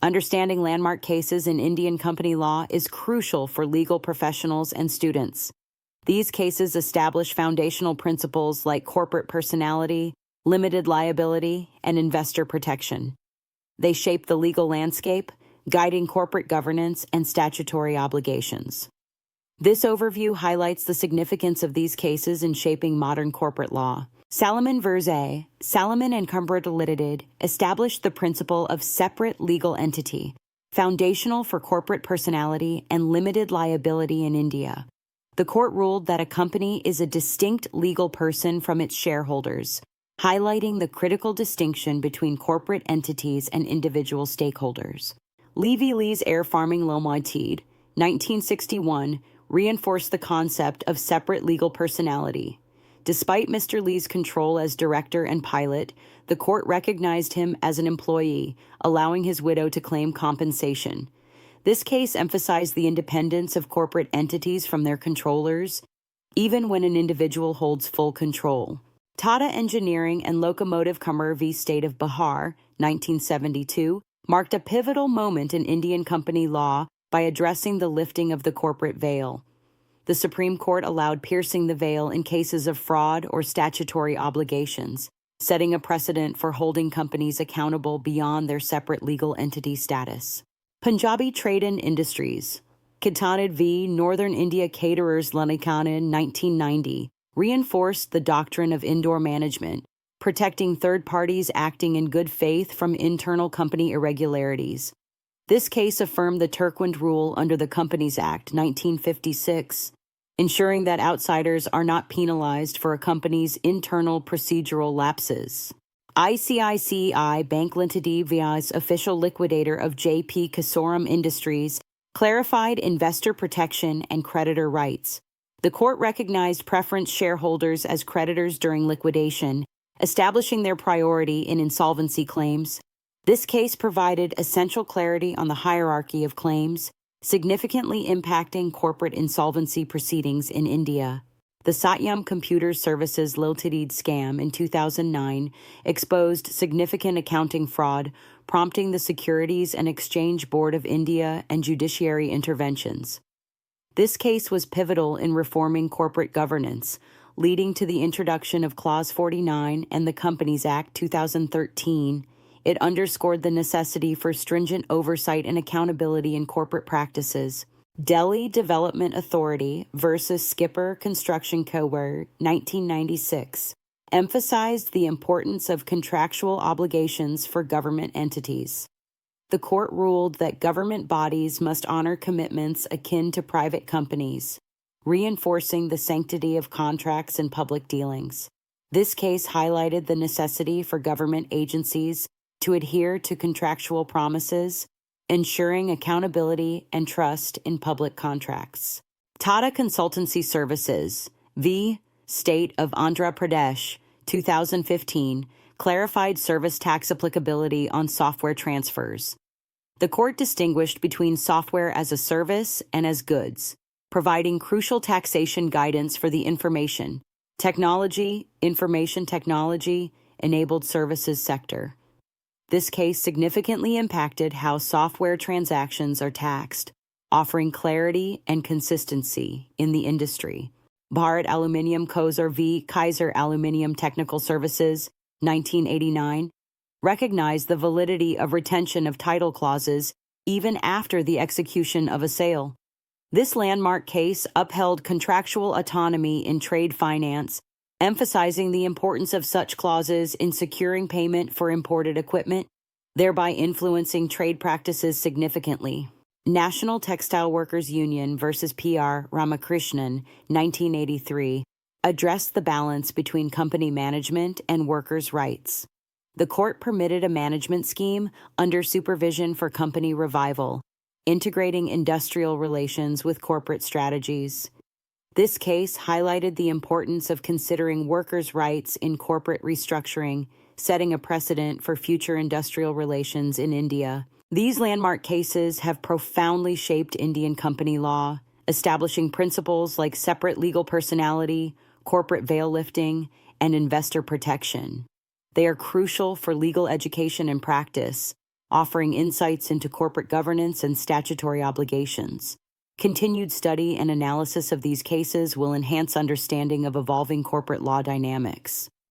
Understanding landmark cases in Indian company law is crucial for legal professionals and students. These cases establish foundational principles like corporate personality, limited liability, and investor protection. They shape the legal landscape, guiding corporate governance and statutory obligations. This overview highlights the significance of these cases in shaping modern corporate law. Salomon vs. Salomon Co. Ltd. established the principle of separate legal entity, foundational for corporate personality and limited liability in India. The court ruled that a company is a distinct legal person from its shareholders, highlighting the critical distinction between corporate entities and individual stakeholders. Lee's Air Farming Ltd., 1961, reinforced the concept of separate legal personality. Despite Mr. Lee's control as director and pilot, the court recognized him as an employee, allowing his widow to claim compensation. This case emphasized the independence of corporate entities from their controllers, even when an individual holds full control. Tata Engineering and Locomotive Company v. State of Bihar, 1972, marked a pivotal moment in Indian company law by addressing the lifting of the corporate veil. The Supreme Court allowed piercing the veil in cases of fraud or statutory obligations, setting a precedent for holding companies accountable beyond their separate legal entity status. Punjabi Trade and Industries, Kitanid v. Northern India Caterers Ltd. 1990, reinforced the doctrine of indoor management, protecting third parties acting in good faith from internal company irregularities. This case affirmed the Turkwind Rule under the Companies Act, 1956, ensuring that outsiders are not penalized for a company's internal procedural lapses. ICICI Bank Ltd. vs. official liquidator of J.P. Kesoram Industries clarified investor protection and creditor rights. The court recognized preference shareholders as creditors during liquidation, establishing their priority in insolvency claims. This case provided essential clarity on the hierarchy of claims, significantly impacting corporate insolvency proceedings in India. The Satyam Computer Services Ltd. scam in 2009 exposed significant accounting fraud, prompting the Securities and Exchange Board of India and judiciary interventions. This case was pivotal in reforming corporate governance, leading to the introduction of Clause 49 and the Companies Act 2013. It underscored the necessity for stringent oversight and accountability in corporate practices. Delhi Development Authority versus Skipper Construction Co. 1996 emphasized the importance of contractual obligations for government entities. The court ruled that government bodies must honor commitments akin to private companies, reinforcing the sanctity of contracts and public dealings. This case highlighted the necessity for government agencies to adhere to contractual promises, ensuring accountability and trust in public contracts. Tata Consultancy Services v. State of Andhra Pradesh, 2015, clarified service tax applicability on software transfers. The court distinguished between software as a service and as goods, providing crucial taxation guidance for the information technology enabled services sector. This case significantly impacted how software transactions are taxed, offering clarity and consistency in the industry. Bharat Aluminium Co. v. Kaiser Aluminium Technical Services, 1989, recognized the validity of retention of title clauses even after the execution of a sale. This landmark case upheld contractual autonomy in trade finance, emphasizing the importance of such clauses in securing payment for imported equipment, thereby influencing trade practices significantly. National Textile Workers Union versus P.R. Ramakrishnan, 1983, addressed the balance between company management and workers' rights. The court permitted a management scheme under supervision for company revival, integrating industrial relations with corporate strategies. This case highlighted the importance of considering workers' rights in corporate restructuring, setting a precedent for future industrial relations in India. These landmark cases have profoundly shaped Indian company law, establishing principles like separate legal personality, corporate veil lifting, and investor protection. They are crucial for legal education and practice, offering insights into corporate governance and statutory obligations. Continued study and analysis of these cases will enhance understanding of evolving corporate law dynamics.